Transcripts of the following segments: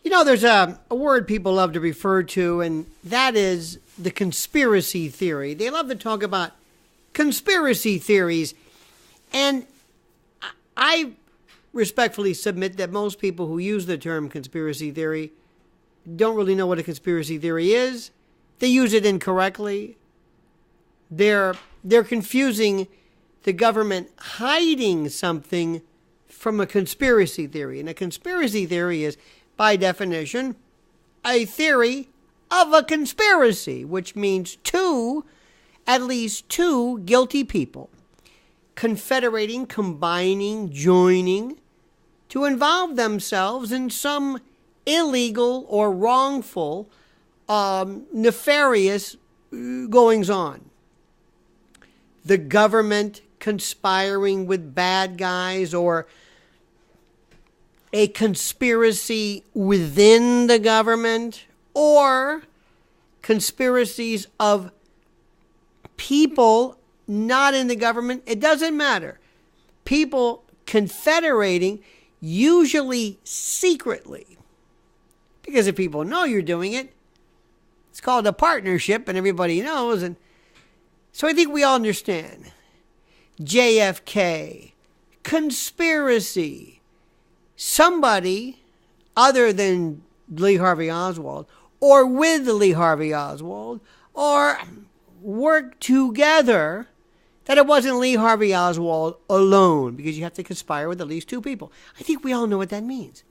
There's a word people love to refer to, and that is the conspiracy theory. They love to talk about conspiracy theories. And I respectfully submit that most people who use the term conspiracy theory don't really know what a conspiracy theory is. They use it incorrectly. They're confusing the government hiding something from a conspiracy theory. And a conspiracy theory is, by definition, a theory of a conspiracy, which means at least two guilty people confederating, combining, joining to involve themselves in some illegal or wrongful, nefarious goings on. The government conspiring with bad guys, or a conspiracy within the government, or conspiracies of people not in the government. It doesn't matter. People confederating, usually secretly. Because if people know you're doing it, it's called a partnership and everybody knows. And so I think we all understand. JFK, conspiracy. Somebody other than Lee Harvey Oswald, or with Lee Harvey Oswald, or work together, that it wasn't Lee Harvey Oswald alone, because you have to conspire with at least two people. I think we all know what that means.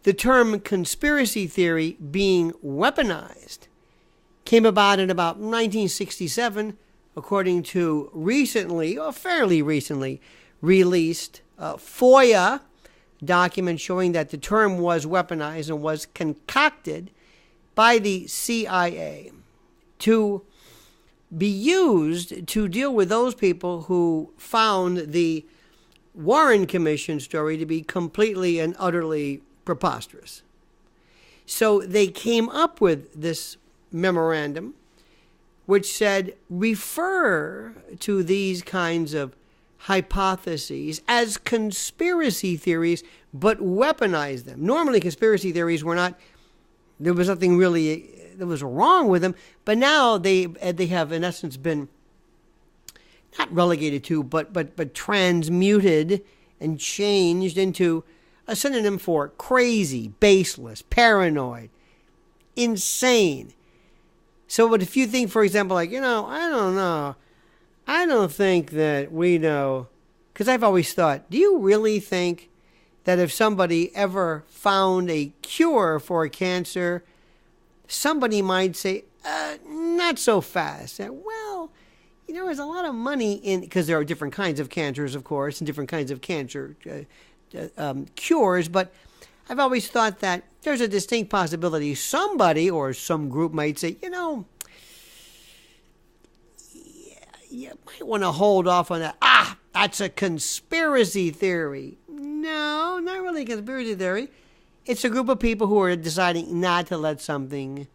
The term conspiracy theory being weaponized came about in about 1967, according to fairly recently released FOIA document showing that the term was weaponized and was concocted by the CIA to be used to deal with those people who found the Warren Commission story to be completely and utterly preposterous. So they came up with this memorandum which said, refer to these kinds of hypotheses as conspiracy theories, but weaponize them. Normally conspiracy theories there was nothing really that was wrong with them, but now they have in essence been not relegated to, but transmuted and changed into a synonym for crazy, baseless, paranoid, insane. So but if you think, for example, like, I don't know, I don't think that we know, because I've always thought, do you really think that if somebody ever found a cure for cancer, somebody might say, not so fast. Well, there's a lot of money in, because there are different kinds of cancers, of course, and different kinds of cancer cures, but I've always thought that there's a distinct possibility somebody or some group might say, you might want to hold off on that. That's a conspiracy theory. No, not really a conspiracy theory. It's a group of people who are deciding not to let something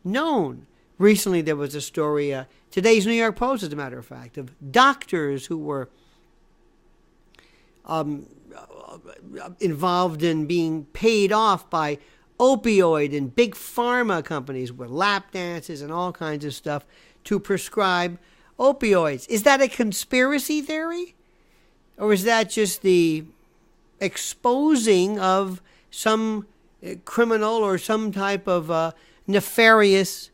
known. Recently, there was a story, today's New York Post, as a matter of fact, of doctors who were involved in being paid off by opioid and big pharma companies with lap dances and all kinds of stuff to prescribe opioids. Is that a conspiracy theory? Or is that just the exposing of some criminal or some type of nefarious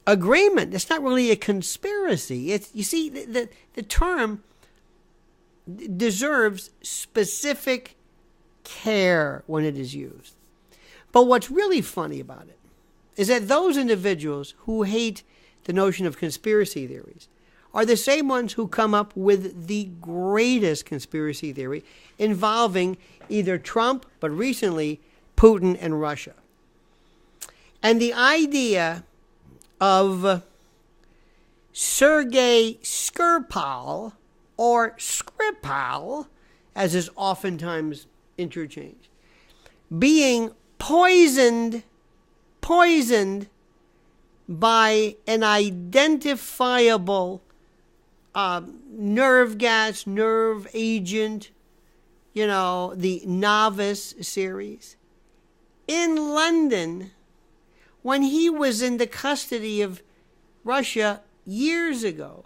agreement? It's not really a conspiracy. You see, the term deserves specific care when it is used. But what's really funny about it is that those individuals who hate the notion of conspiracy theories are the same ones who come up with the greatest conspiracy theory involving either Trump, but recently Putin and Russia. And the idea of Sergei Skirpal, or Skripal, as is oftentimes interchanged, being poisoned by an identifiable nerve gas, nerve agent, the Novice series, in London when he was in the custody of Russia years ago.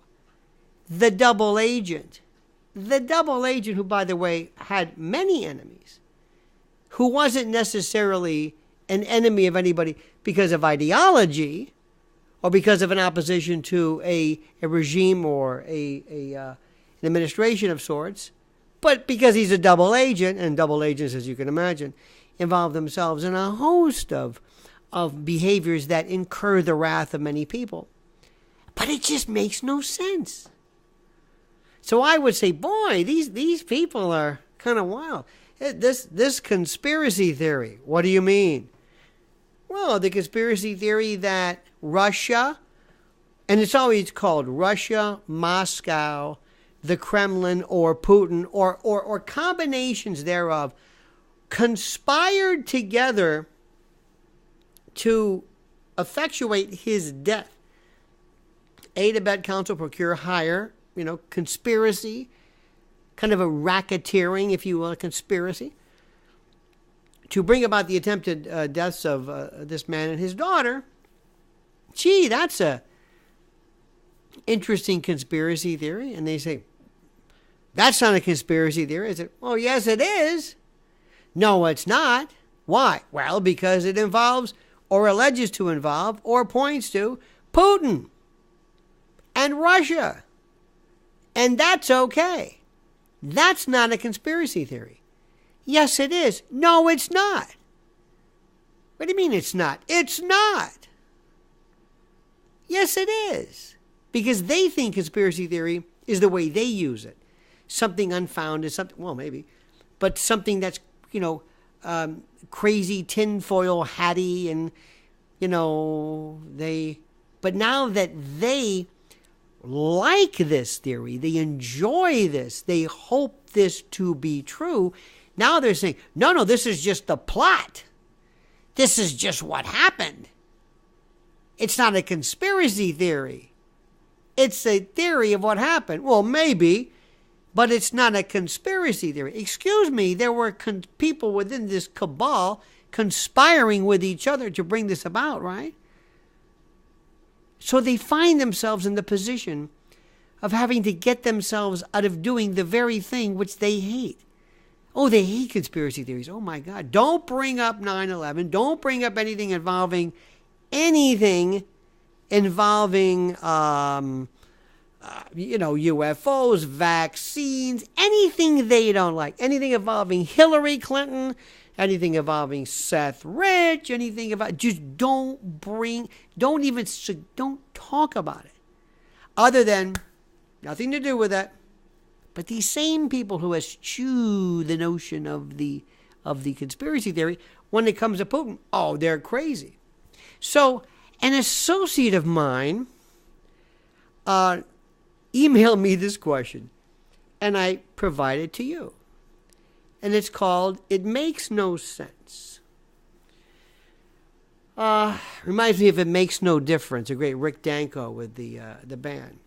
The double agent, who, by the way, had many enemies, who wasn't necessarily an enemy of anybody because of ideology or because of an opposition to a regime or an administration of sorts, but because he's a double agent, and double agents, as you can imagine, involve themselves in a host of behaviors that incur the wrath of many people. But it just makes no sense. So I would say, boy, these people are kind of wild. This conspiracy theory, what do you mean? Well, the conspiracy theory that Russia, and it's always called Russia, Moscow, the Kremlin, or Putin, or combinations thereof, conspired together to effectuate his death. Aid, abet, counsel, procure, hire, conspiracy, kind of a racketeering, if you will, a conspiracy, to bring about the attempted deaths of this man and his daughter. Gee, that's a interesting conspiracy theory. And they say, that's not a conspiracy theory. I said, well, yes, it is. No, it's not. Why? Well, because it involves, or alleges to involve, or points to Putin and Russia. And that's okay. That's not a conspiracy theory. Yes, it is. No, it's not. What do you mean it's not? It's not. Yes, it is. Because they think conspiracy theory is the way they use it. Something unfounded, something, well, maybe, but something that's, crazy tinfoil hatty and, but now that they like this theory, they enjoy this, they hope this to be true, now they're saying, no, this is just the plot. This is just what happened. It's not a conspiracy theory. It's a theory of what happened. Well, maybe, but it's not a conspiracy theory. Excuse me, there were people within this cabal conspiring with each other to bring this about, right? So they find themselves in the position of having to get themselves out of doing the very thing which they hate. Oh, they hate conspiracy theories. Oh, my God. Don't bring up 9/11. Don't bring up anything involving UFOs, vaccines, anything they don't like. Anything involving Hillary Clinton, anything involving Seth Rich, anything about, just don't talk about it. Other than, nothing to do with that. But these same people who eschew the notion of the conspiracy theory, when it comes to Putin, oh, they're crazy. So an associate of mine emailed me this question, and I provide it to you. And it's called, It Makes No Sense. Reminds me of It Makes No Difference, a great Rick Danko with the band.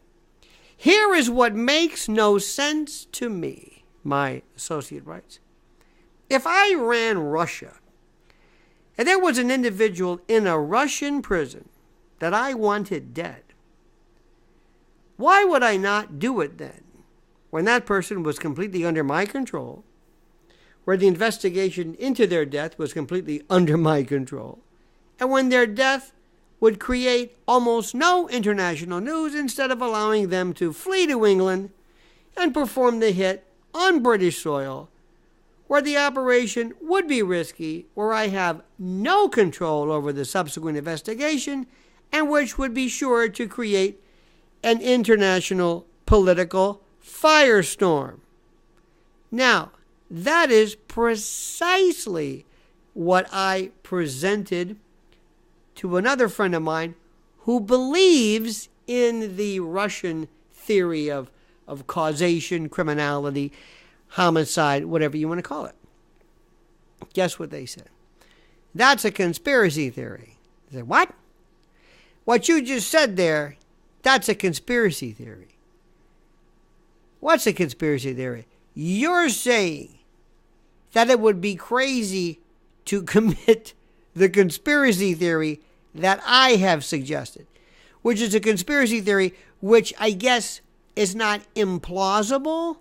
Here is what makes no sense to me, my associate writes. If I ran Russia, and there was an individual in a Russian prison that I wanted dead, why would I not do it then, when that person was completely under my control, where the investigation into their death was completely under my control, and when their death would create almost no international news instead of allowing them to flee to England and perform the hit on British soil, where the operation would be risky, where I have no control over the subsequent investigation, and which would be sure to create an international political firestorm. Now, that is precisely what I presented to another friend of mine who believes in the Russian theory of causation, criminality, homicide, whatever you want to call it. Guess what they said? That's a conspiracy theory. I said, what? What you just said there, that's a conspiracy theory. What's a conspiracy theory? You're saying that it would be crazy to commit the conspiracy theory that I have suggested, which is a conspiracy theory which I guess is not implausible.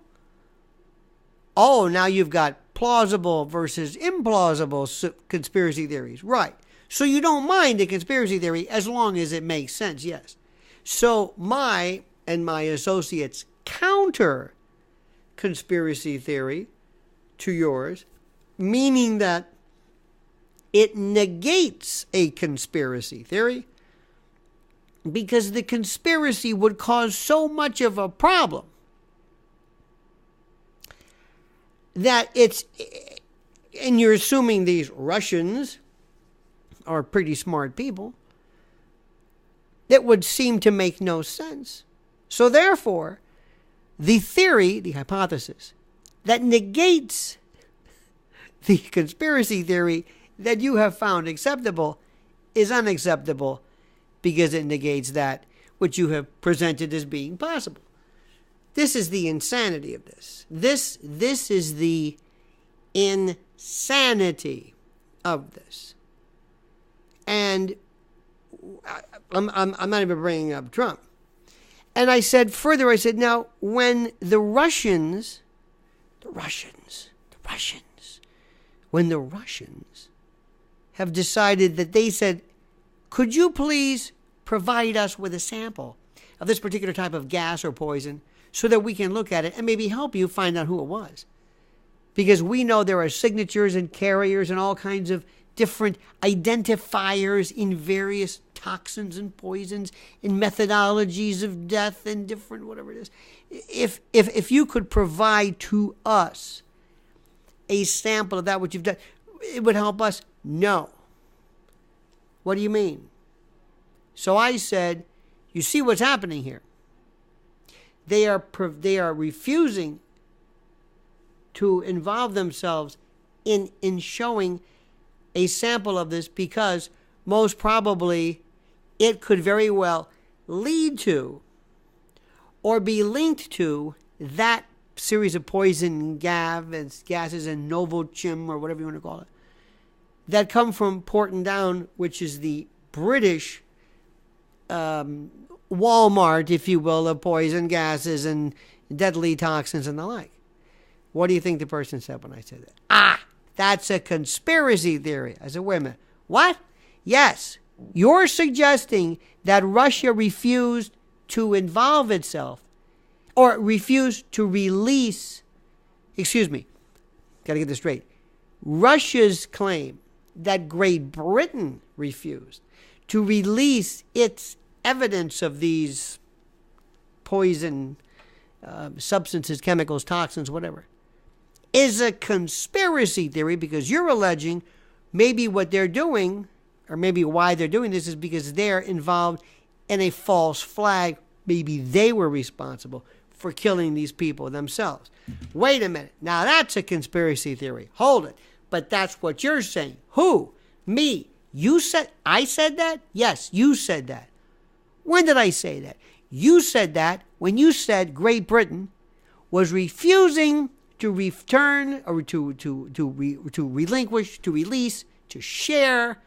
Oh, now you've got plausible versus implausible conspiracy theories. Right. So you don't mind a conspiracy theory as long as it makes sense, yes. So my and my associates' counter conspiracy theory to yours, meaning that it negates a conspiracy theory because the conspiracy would cause so much of a problem that it's, and you're assuming these Russians are pretty smart people, that would seem to make no sense. So therefore, the theory, the hypothesis, that negates the conspiracy theory that you have found acceptable is unacceptable because it negates that which you have presented as being possible. This is the insanity of this. This is the insanity of this. And I'm not even bringing up Trump. And I said further, now, when when the Russians have decided that they said, could you please provide us with a sample of this particular type of gas or poison so that we can look at it and maybe help you find out who it was? Because we know there are signatures and carriers and all kinds of different identifiers in various toxins and poisons and methodologies of death and different whatever it is. If you could provide to us a sample of that which you've done, it would help us. No. What do you mean? So I said, you see what's happening here. They are refusing to involve themselves in showing a sample of this because most probably it could very well lead to or be linked to that series of poison gases and Novochim or whatever you want to call it that come from Porton Down, which is the British Walmart, if you will, of poison gases and deadly toxins and the like. What do you think the person said when I said that? That's a conspiracy theory. I said, wait a minute. What? Yes. You're suggesting that Russia refused to involve itself or refused to release, got to get this straight. Russia's claim that Great Britain refused to release its evidence of these poison substances, chemicals, toxins, whatever, is a conspiracy theory because you're alleging maybe what they're doing, or maybe why they're doing this is because they're involved in a false flag. Maybe they were responsible for killing these people themselves. Wait a minute. Now that's a conspiracy theory. Hold it. But that's what you're saying. Who? Me. You said, I said that? Yes, you said that. When did I say that? You said that when you said Great Britain was refusing to return or to relinquish, to release, to share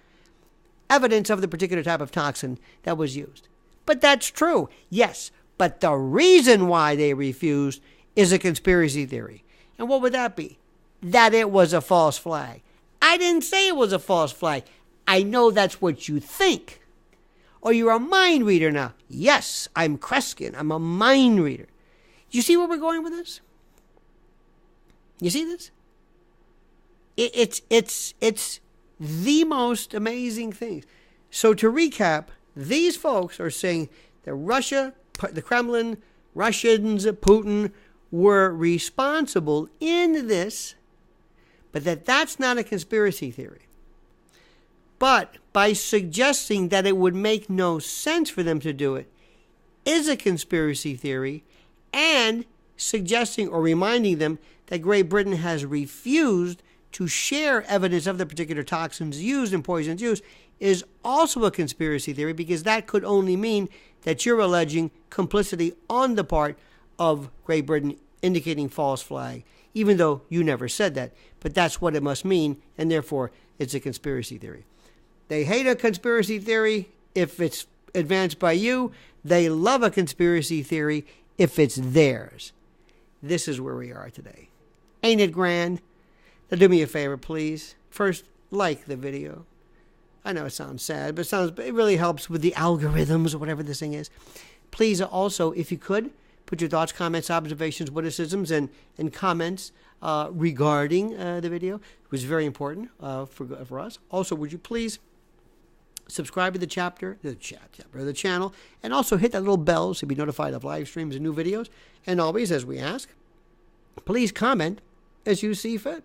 evidence of the particular type of toxin that was used. But that's true, yes. But the reason why they refused is a conspiracy theory. And what would that be? That it was a false flag. I didn't say it was a false flag. I know that's what you think. Or you're a mind reader now. Yes, I'm Kreskin. I'm a mind reader. You see where we're going with this? You see this? It's the most amazing thing. So to recap, these folks are saying that Russia, the Kremlin, Russians, Putin were responsible in this, but that's not a conspiracy theory. But by suggesting that it would make no sense for them to do it is a conspiracy theory, and suggesting or reminding them that Great Britain has refused to share evidence of the particular toxins used and poisons used is also a conspiracy theory, because that could only mean that you're alleging complicity on the part of Great Britain, indicating false flag, even though you never said that. But that's what it must mean, and therefore it's a conspiracy theory. They hate a conspiracy theory if it's advanced by you. They love a conspiracy theory if it's theirs. This is where we are today. Ain't it grand? Now do me a favor, please. First, like the video. I know it sounds sad, but it really helps with the algorithms or whatever this thing is. Please also, if you could, put your thoughts, comments, observations, witticisms, and comments regarding the video. It was very important for us. Also, would you please subscribe to the channel, and also hit that little bell so you'll be notified of live streams and new videos. And always, as we ask, please comment as you see fit.